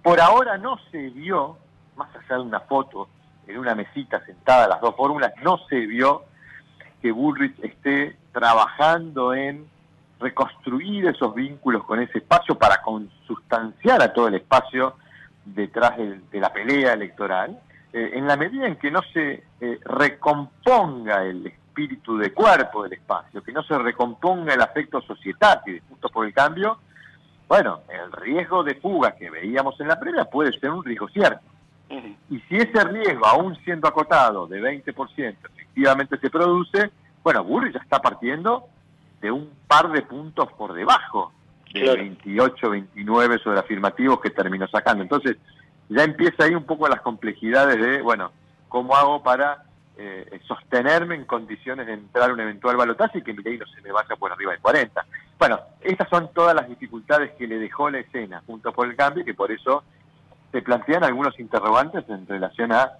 por ahora no se vio, más allá de una foto en una mesita sentada las dos fórmulas, no se vio que Bullrich esté trabajando en reconstruir esos vínculos con ese espacio para consustanciar a todo el espacio detrás de la pelea electoral, en la medida en que no se recomponga el espíritu de cuerpo del espacio, que no se recomponga el afecto societatis de Juntos por el Cambio, bueno, el riesgo de fuga que veíamos en la previa puede ser un riesgo cierto. Y si ese riesgo, aún siendo acotado de 20%, efectivamente se produce, bueno, Bullrich ya está partiendo de un par de puntos por debajo de 28, 29 sobre afirmativos que terminó sacando. Entonces, ya empieza ahí un poco las complejidades de, bueno, ¿cómo hago para sostenerme en condiciones de entrar a un eventual balotaje y que Milei no se me vaya por arriba de 40? Bueno, estas son todas las dificultades que le dejó la escena Juntos por el Cambio, y que por eso se plantean algunos interrogantes en relación a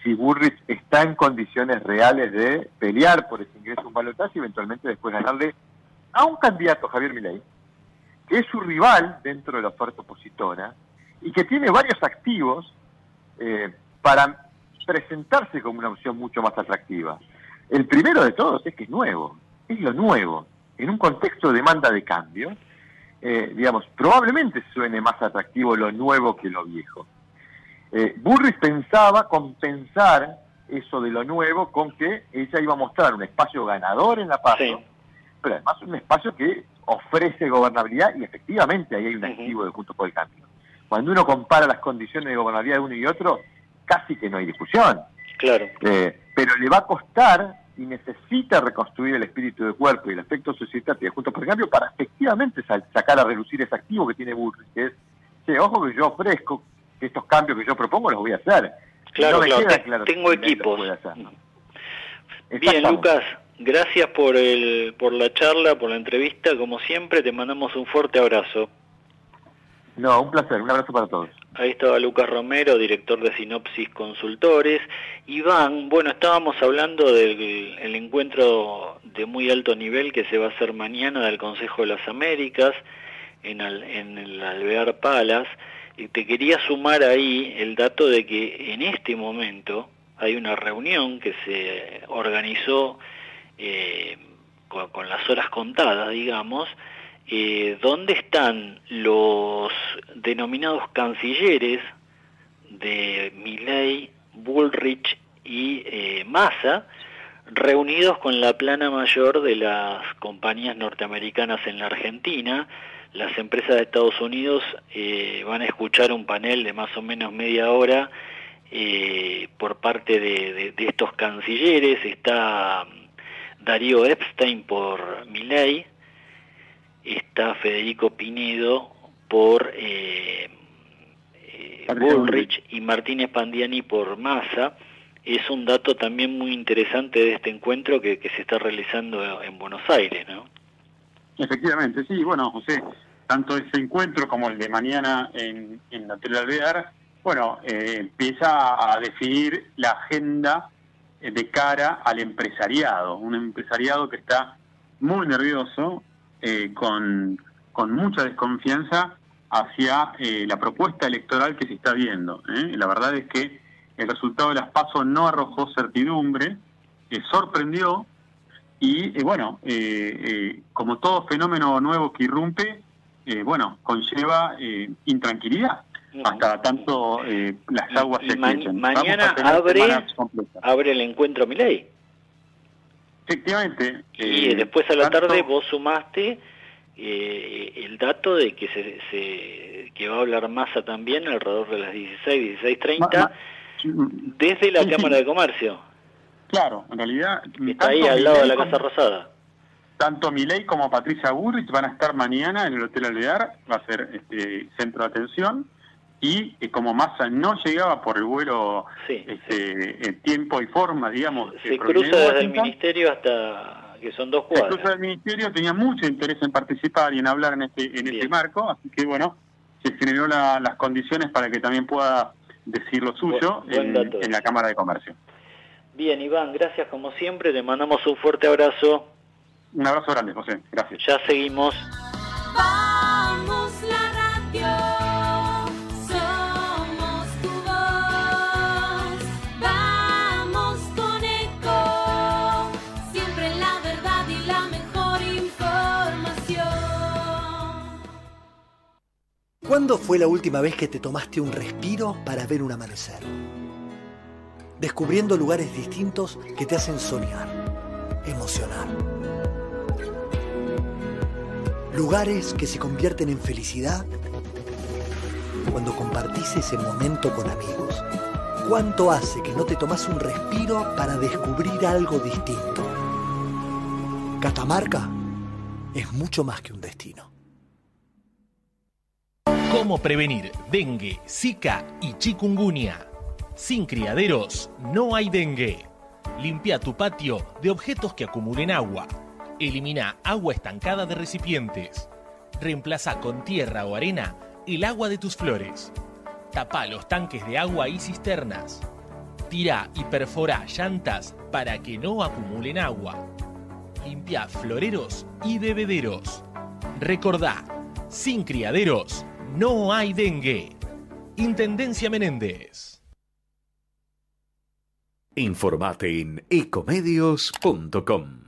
si Bullrich está en condiciones reales de pelear por ese ingreso a un balotaje y eventualmente después ganarle a un candidato, Javier Milei, que es su rival dentro de la oferta opositora y que tiene varios activos para presentarse como una opción mucho más atractiva. El primero de todos es que es nuevo, es lo nuevo. En un contexto de demanda de cambio, digamos, probablemente suene más atractivo lo nuevo que lo viejo. Bullrich pensaba compensar eso de lo nuevo con que ella iba a mostrar un espacio ganador en la PASO, pero además un espacio que ofrece gobernabilidad, y efectivamente ahí hay un activo de Juntos por el Cambio. Cuando uno compara las condiciones de gobernabilidad de uno y otro, casi que no hay discusión. Claro. Pero le va a costar y necesita reconstruir el espíritu de cuerpo y el aspecto societatis de Juntos por el Cambio para efectivamente sacar a relucir ese activo que tiene Bullrich, que es, ojo que yo ofrezco que estos cambios que yo propongo los voy a hacer. Claro, no me claro, queda claro tengo que equipos. puede hacer, ¿no? Bien, Lucas, gracias por la charla, por la entrevista, como siempre, te mandamos un fuerte abrazo. No, un placer, un abrazo para todos. Ahí estaba Lucas Romero, director de Sinopsis Consultores. Iván, bueno, estábamos hablando del encuentro de muy alto nivel que se va a hacer mañana del Consejo de las Américas. en el Alvear Palace. Y te quería sumar ahí el dato de que en este momento hay una reunión que se organizó con las horas contadas, digamos, donde están los denominados cancilleres de Milei, Bullrich y Massa, reunidos con la plana mayor de las compañías norteamericanas en la Argentina. Las empresas de Estados Unidos van a escuchar un panel de más o menos media hora por parte de estos cancilleres. Está Darío Epstein por Milei, está Federico Pinedo por Bullrich y Martínez Pandiani por Massa. Es un dato también muy interesante de este encuentro que se está realizando en Buenos Aires, ¿no? Efectivamente, sí. Bueno, José, tanto ese encuentro como el de mañana en el Hotel Alvear, bueno, empieza a definir la agenda de cara al empresariado, un empresariado que está muy nervioso, con mucha desconfianza hacia la propuesta electoral que se está viendo. La verdad es que el resultado de las PASO no arrojó certidumbre, sorprendió y, como todo fenómeno nuevo que irrumpe, conlleva intranquilidad, hasta tanto las aguas se aquiechen. Mañana abre el encuentro Milei. Efectivamente. Y después a la tarde vos sumaste el dato de que que va a hablar Massa también alrededor de las 16:30 desde la Cámara de Comercio. Claro, en realidad está ahí al lado de la Casa Rosada. Tanto Milei como Patricia Bullrich van a estar mañana en el Hotel Alvear, va a ser centro de atención, y como Massa no llegaba por el vuelo en tiempo y forma, digamos, se cruza desde el ministerio hasta que son 2 cuadras. Se cruza del ministerio, tenía mucho interés en participar y en hablar en este marco, así que se generó las condiciones para que también pueda decir lo suyo en la Cámara de Comercio. Bien, Iván, gracias como siempre, te mandamos un fuerte abrazo. Un abrazo grande, José, gracias. Ya seguimos. Vamos la radio, somos tu voz. Vamos con Eco, siempre la verdad y la mejor información. ¿Cuándo fue la última vez que te tomaste un respiro para ver un amanecer? Descubriendo lugares distintos que te hacen soñar, emocionar. Lugares que se convierten en felicidad cuando compartís ese momento con amigos. ¿Cuánto hace que no te tomás un respiro para descubrir algo distinto? Catamarca es mucho más que un destino. ¿Cómo prevenir dengue, zika y chikungunya? Sin criaderos no hay dengue. Limpia tu patio de objetos que acumulen agua. Elimina agua estancada de recipientes. Reemplaza con tierra o arena el agua de tus flores. Tapa los tanques de agua y cisternas. Tira y perfora llantas para que no acumulen agua. Limpia floreros y bebederos. Recordá, sin criaderos no hay dengue. Intendencia Menéndez. Informate en ecomedios.com.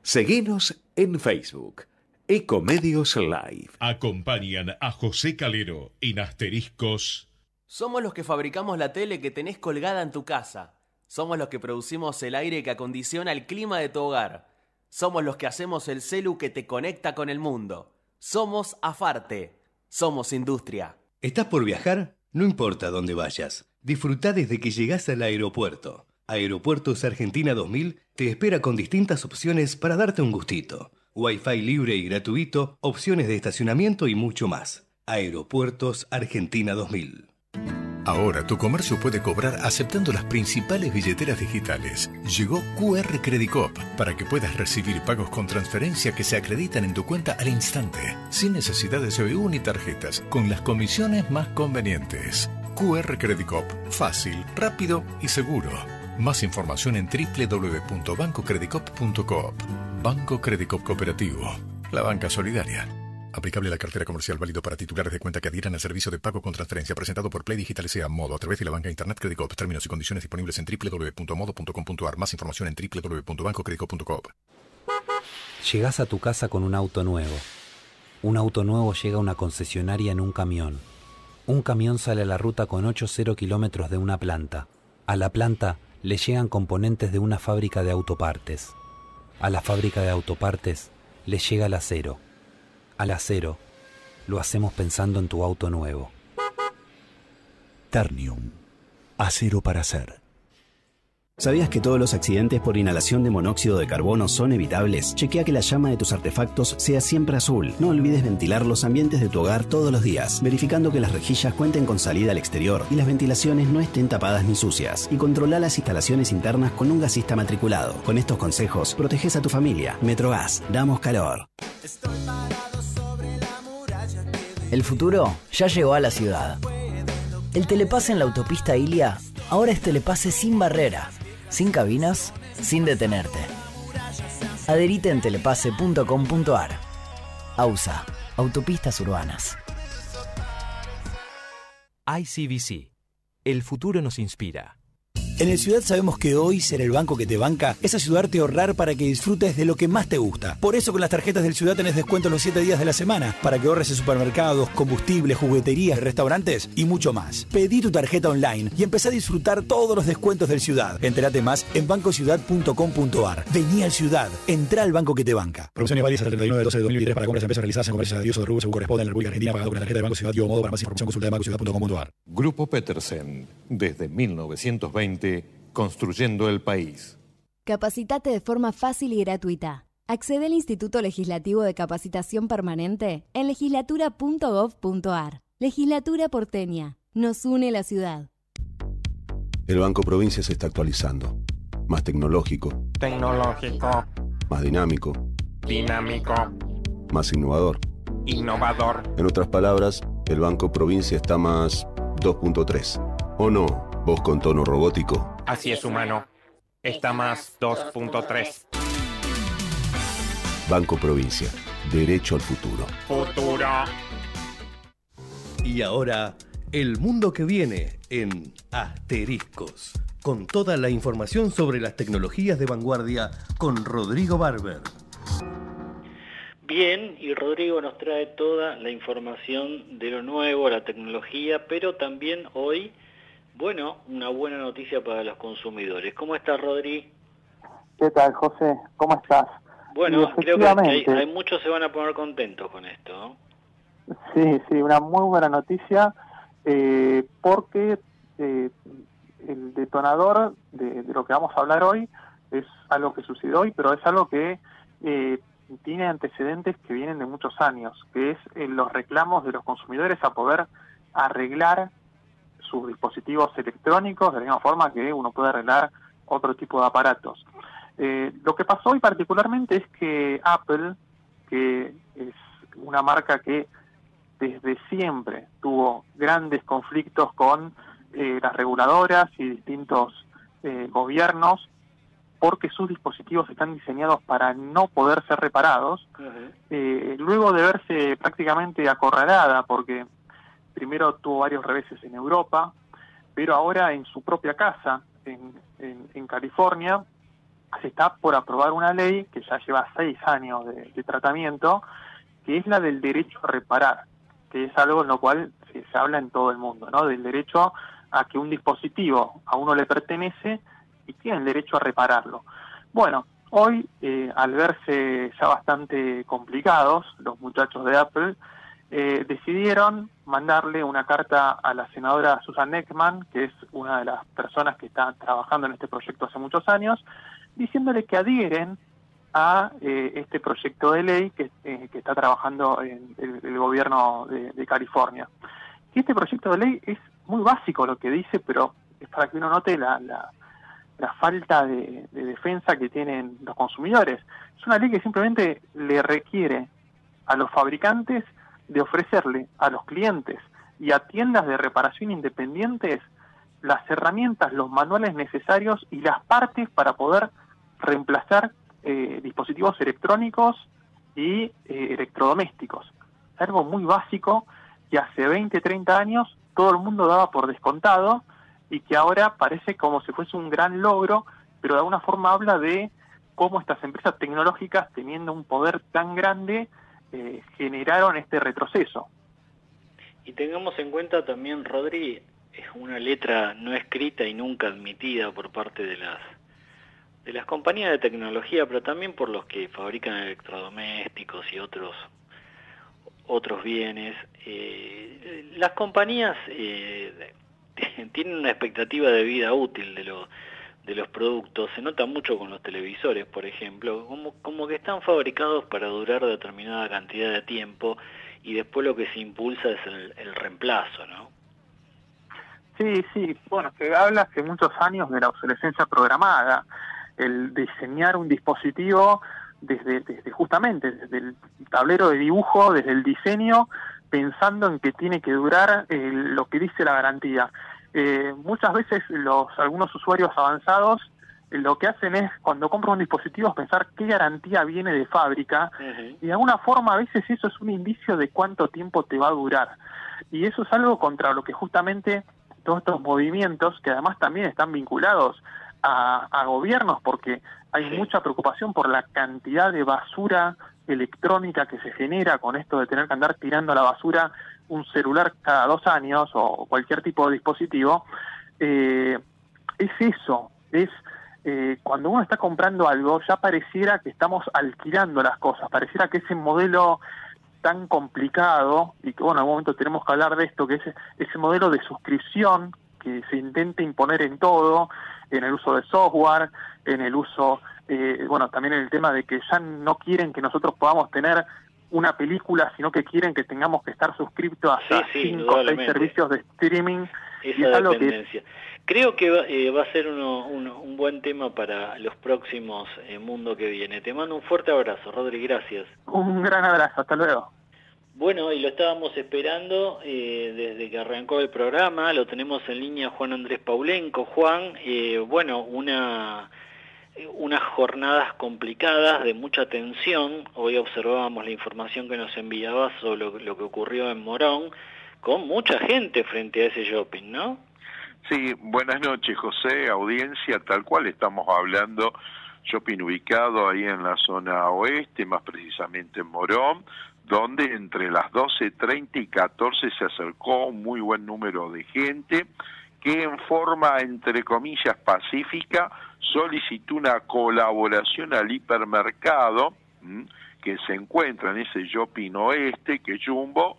Seguinos en Facebook, Ecomedios Live. Acompañan a José Calero en Asteriscos. Somos los que fabricamos la tele que tenés colgada en tu casa. Somos los que producimos el aire que acondiciona el clima de tu hogar. Somos los que hacemos el celu que te conecta con el mundo. Somos Afarte. Somos industria. ¿Estás por viajar? No importa dónde vayas. Disfrutá desde que llegás al aeropuerto. Aeropuertos Argentina 2000 te espera con distintas opciones para darte un gustito. Wi-Fi libre y gratuito, opciones de estacionamiento y mucho más. Aeropuertos Argentina 2000. Ahora tu comercio puede cobrar aceptando las principales billeteras digitales. Llegó QR Credit Cop para que puedas recibir pagos con transferencia que se acreditan en tu cuenta al instante, sin necesidad de CBU ni tarjetas, con las comisiones más convenientes. QR Credit Cop, fácil, rápido y seguro. Más información en www.bancocreditcop.coop. Banco Credit Cop Cooperativo, la banca solidaria. Aplicable a la cartera comercial, válido para titulares de cuenta que adhieran al servicio de pago con transferencia presentado por Play Digital S.A. Modo a través de la banca Internet Credicop. Términos y condiciones disponibles en www.modo.com.ar. Más información en www.bancocredicop.com. Llegás a tu casa con un auto nuevo. Un auto nuevo llega a una concesionaria en un camión. Un camión sale a la ruta con 80 kilómetros de una planta. A la planta le llegan componentes de una fábrica de autopartes. A la fábrica de autopartes le llega el acero. Al acero lo hacemos pensando en tu auto nuevo. Ternium. Acero para hacer. ¿Sabías que todos los accidentes por inhalación de monóxido de carbono son evitables? Chequea que la llama de tus artefactos sea siempre azul. No olvides ventilar los ambientes de tu hogar todos los días, verificando que las rejillas cuenten con salida al exterior y las ventilaciones no estén tapadas ni sucias. Y controla las instalaciones internas con un gasista matriculado. Con estos consejos, proteges a tu familia. Metrogas, damos calor. El futuro ya llegó a la ciudad. El telepase en la autopista Ilia ahora es telepase sin barrera, sin cabinas, sin detenerte. Adherite en telepase.com.ar. AUSA, Autopistas Urbanas. ICBC. El futuro nos inspira. En el Ciudad sabemos que hoy ser el banco que te banca es ayudarte a ahorrar para que disfrutes de lo que más te gusta. Por eso con las tarjetas del Ciudad tenés descuento los 7 días de la semana, para que ahorres en supermercados, combustibles, jugueterías, restaurantes y mucho más. Pedí tu tarjeta online y empezá a disfrutar todos los descuentos del Ciudad. Entérate más en bancociudad.com.ar. Vení al Ciudad, entrá al banco que te banca. Promociones válidas hasta el 39/12/2023 para compras de empresas realizadas en comercios de uso de rubro según corresponde en la República Argentina, pagado con la tarjeta de Banco Ciudad Modo. Para más información consulta en bancociudad.com.ar. Grupo Petersen, desde 1920, construyendo el país. Capacitate de forma fácil y gratuita. Accede al Instituto Legislativo de Capacitación Permanente en legislatura.gov.ar. Legislatura porteña. Nos une la ciudad. El Banco Provincia se está actualizando. Más tecnológico. Más dinámico. Más innovador. En otras palabras, el Banco Provincia está más 2.3. ¿O no? Voz con tono robótico. Así es, humano. Está más 2.3. Banco Provincia. Derecho al futuro. Futuro. Y ahora, el mundo que viene en Asteriscos. Con toda la información sobre las tecnologías de vanguardia con Rodrigo Barber. Bien, y Rodrigo nos trae toda la información de lo nuevo, la tecnología, pero también hoy, bueno, una buena noticia para los consumidores. ¿Cómo estás, Rodri? ¿Qué tal, José? ¿Cómo estás? Bueno, creo que hay muchos se van a poner contentos con esto, ¿no? Sí, una muy buena noticia, porque el detonador de lo que vamos a hablar hoy es algo que sucedió hoy, pero es algo que tiene antecedentes que vienen de muchos años, que es los reclamos de los consumidores a poder arreglar sus dispositivos electrónicos de la misma forma que uno puede arreglar otro tipo de aparatos. Lo que pasó hoy particularmente es que Apple, que es una marca que desde siempre tuvo grandes conflictos con las reguladoras y distintos gobiernos, porque sus dispositivos están diseñados para no poder ser reparados, luego de verse prácticamente acorralada, porque primero tuvo varios reveses en Europa, pero ahora en su propia casa, en California, se está por aprobar una ley que ya lleva 6 años de tratamiento, que es la del derecho a reparar, que es algo en lo cual se habla en todo el mundo, ¿no? Del derecho a que un dispositivo a uno le pertenece y tiene el derecho a repararlo. Bueno, hoy, al verse ya bastante complicados, los muchachos de Apple decidieron mandarle una carta a la senadora Susan Ekman, que es una de las personas que está trabajando en este proyecto hace muchos años, diciéndole que adhieren a este proyecto de ley que está trabajando en el gobierno de California. Y este proyecto de ley es muy básico lo que dice, pero es para que uno note la falta de defensa que tienen los consumidores. Es una ley que simplemente le requiere a los fabricantes de ofrecerle a los clientes y a tiendas de reparación independientes las herramientas, los manuales necesarios y las partes para poder reemplazar dispositivos electrónicos y electrodomésticos. algo muy básico que hace 20, 30 años todo el mundo daba por descontado y que ahora parece como si fuese un gran logro, pero de alguna forma habla de cómo estas empresas tecnológicas, teniendo un poder tan grande, generaron este retroceso. Y tengamos en cuenta también, Rodri, es una letra no escrita y nunca admitida por parte de las compañías de tecnología, pero también por los que fabrican electrodomésticos y otros bienes. Las compañías tienen una expectativa de vida útil de los productos. Se nota mucho con los televisores, por ejemplo, como que están fabricados para durar determinada cantidad de tiempo y después lo que se impulsa es el reemplazo, ¿no? Sí, bueno, se habla hace muchos años de la obsolescencia programada, el diseñar un dispositivo desde el tablero de dibujo, desde el diseño, pensando en que tiene que durar lo que dice la garantía. Muchas veces algunos usuarios avanzados lo que hacen es, cuando compran un dispositivo, es pensar qué garantía viene de fábrica, y de alguna forma a veces eso es un indicio de cuánto tiempo te va a durar. Y eso es algo contra lo que justamente todos estos movimientos, que además también están vinculados a gobiernos, porque hay mucha preocupación por la cantidad de basura electrónica que se genera con esto de tener que andar tirando a la basura un celular cada 2 años o cualquier tipo de dispositivo. Es eso, cuando uno está comprando algo, ya pareciera que estamos alquilando las cosas, pareciera que ese modelo tan complicado, y que bueno, en algún momento tenemos que hablar de esto, que es ese modelo de suscripción que se intenta imponer en todo, en el uso de software, en el uso, también en el tema de que ya no quieren que nosotros podamos tener una película, sino que quieren que tengamos que estar suscriptos a 5 o 6 servicios de streaming. Esa dependencia. Creo que va a ser un buen tema para los próximos Mundo que viene. Te mando un fuerte abrazo, Rodri, gracias. Un gran abrazo, hasta luego. Bueno, y lo estábamos esperando desde que arrancó el programa, lo tenemos en línea Juan Andrés Paulenco. Juan, unas jornadas complicadas, de mucha tensión. Hoy observábamos la información que nos enviaba sobre lo que ocurrió en Morón, con mucha gente frente a ese shopping, ¿no? Sí, buenas noches, José, audiencia, tal cual estamos hablando, shopping ubicado ahí en la zona oeste, más precisamente en Morón, donde entre las 12:30 y 14 se acercó un muy buen número de gente que en forma, entre comillas, pacífica, solicitó una colaboración al hipermercado que se encuentra en ese shopping oeste, que es Jumbo,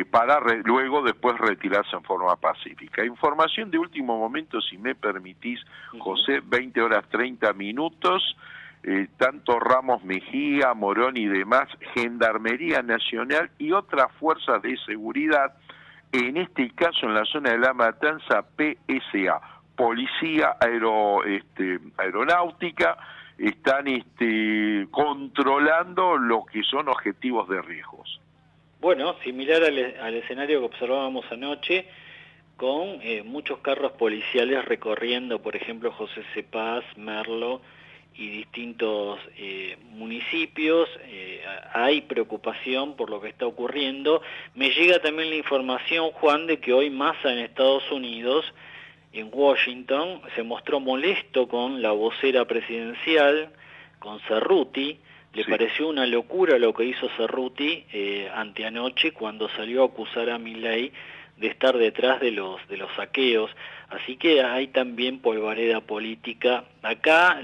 para luego después retirarse en forma pacífica. Información de último momento, si me permitís, José, 20:30, tanto Ramos Mejía, Morón y demás, Gendarmería Nacional y otras fuerzas de seguridad, en este caso en la zona de La Matanza, PSA, Policía Aeronáutica, están controlando lo que son objetivos de riesgos. Bueno, similar al escenario que observábamos anoche, con muchos carros policiales recorriendo, por ejemplo, José Cepaz, Merlo y distintos municipios. Hay preocupación por lo que está ocurriendo. Me llega también la información, Juan, de que hoy Massa en Estados Unidos, en Washington, se mostró molesto con la vocera presidencial, con Cerruti. Le pareció una locura lo que hizo Cerruti anteanoche cuando salió a acusar a Milei de estar detrás de los saqueos. Así que hay también polvareda política. Acá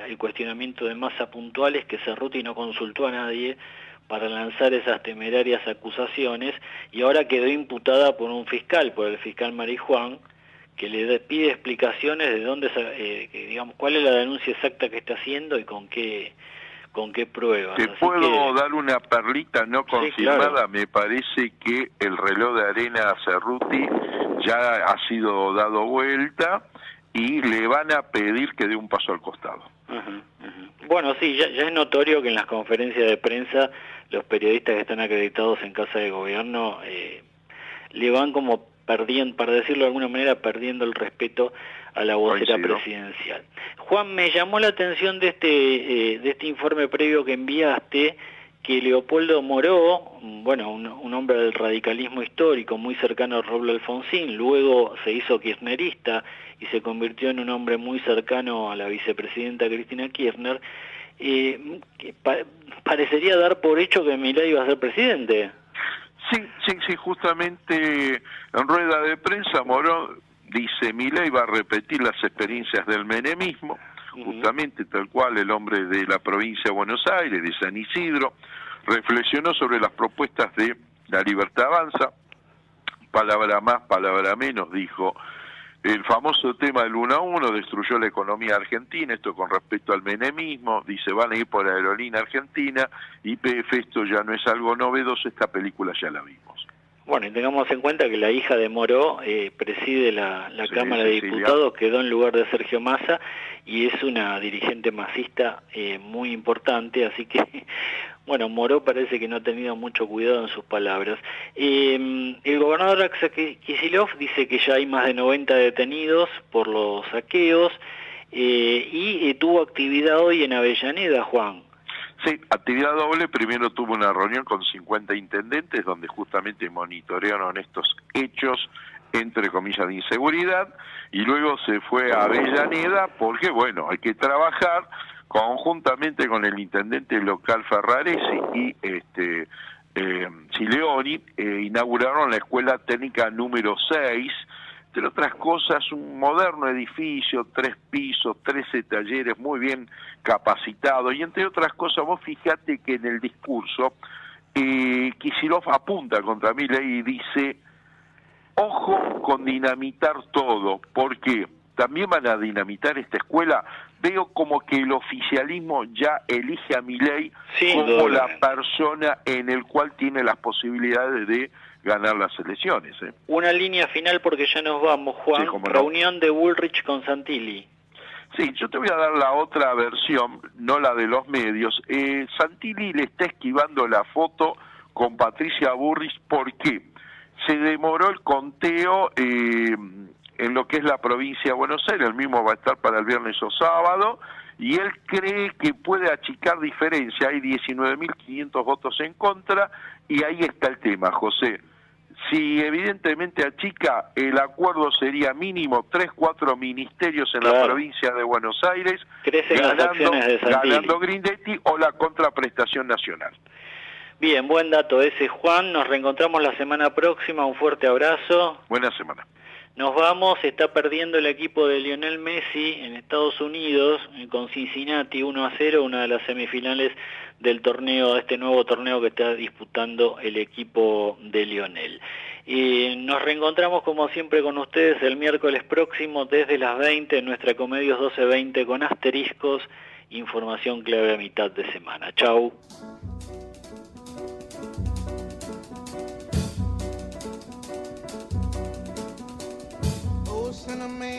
el cuestionamiento de Massa puntual es que Cerruti no consultó a nadie para lanzar esas temerarias acusaciones y ahora quedó imputada por un fiscal, por el fiscal Marijuán, que le pide explicaciones de dónde, cuál es la denuncia exacta que está haciendo y con qué pruebas. Te puedo dar una perlita no confirmada. Sí, claro. Me parece que el reloj de arena Cerruti ya ha sido dado vuelta y le van a pedir que dé un paso al costado. Bueno, sí, ya es notorio que en las conferencias de prensa los periodistas que están acreditados en Casa de Gobierno le van como perdiendo, para decirlo de alguna manera, perdiendo el respeto a la vocera presidencial. Juan, me llamó la atención de este informe previo que enviaste, que Leopoldo Moró, bueno, un hombre del radicalismo histórico muy cercano a Raúl Alfonsín, luego se hizo kirchnerista y se convirtió en un hombre muy cercano a la vicepresidenta Cristina Kirchner, parecería dar por hecho que Milei iba a ser presidente. Sí, justamente en rueda de prensa Moró dice Milei va a repetir las experiencias del menemismo, justamente tal cual el hombre de la provincia de Buenos Aires, de San Isidro, reflexionó sobre las propuestas de La Libertad Avanza, palabra más, palabra menos, dijo, el famoso tema del 1 a 1 destruyó la economía argentina, esto con respecto al menemismo, dice van a ir por Aerolínea Argentina, YPF, esto ya no es algo novedoso, esta película ya la vimos. Bueno, y tengamos en cuenta que la hija de Moró preside la Cámara de Diputados, quedó en lugar de Sergio Massa, y es una dirigente masista muy importante, así que, bueno, Moró parece que no ha tenido mucho cuidado en sus palabras. El gobernador Axel Kicillof dice que ya hay más de 90 detenidos por los saqueos, y tuvo actividad hoy en Avellaneda, Juan. Sí, actividad doble. Primero tuvo una reunión con 50 intendentes donde justamente monitorearon estos hechos, entre comillas, de inseguridad, y luego se fue a Avellaneda porque, bueno, hay que trabajar conjuntamente con el intendente local Ferraresi y Cileoni, inauguraron la escuela técnica número 6, entre otras cosas, un moderno edificio, 3 pisos, 13 talleres muy bien capacitados, y entre otras cosas, vos fíjate que en el discurso, Kicillof apunta contra Milei y dice, ojo con dinamitar todo, porque también van a dinamitar esta escuela. Veo como que el oficialismo ya elige a Milei como la persona en el cual tiene las posibilidades de ganar las elecciones. Una línea final porque ya nos vamos, Juan. Sí, reunión de Bullrich con Santilli. Sí, yo te voy a dar la otra versión, no la de los medios. Santilli le está esquivando la foto con Patricia Bullrich. ¿Por qué? Se demoró el conteo en lo que es la provincia de Buenos Aires, el mismo va a estar para el viernes o sábado, y él cree que puede achicar diferencia. Hay 19.500 votos en contra, y ahí está el tema, José. Si evidentemente achica, el acuerdo sería mínimo 3-4 ministerios en la provincia de Buenos Aires, ganando Grindetti o la contraprestación nacional. Bien, buen dato ese, Juan. Nos reencontramos la semana próxima. Un fuerte abrazo. Buena semana. Nos vamos. Está perdiendo el equipo de Lionel Messi en Estados Unidos con Cincinnati 1-0, una de las semifinales del torneo, este nuevo torneo que está disputando el equipo de Lionel. Nos reencontramos como siempre con ustedes el miércoles próximo desde las 20 en nuestra Comedios 1220 con asteriscos, información clave a mitad de semana. Chau. Cinnamon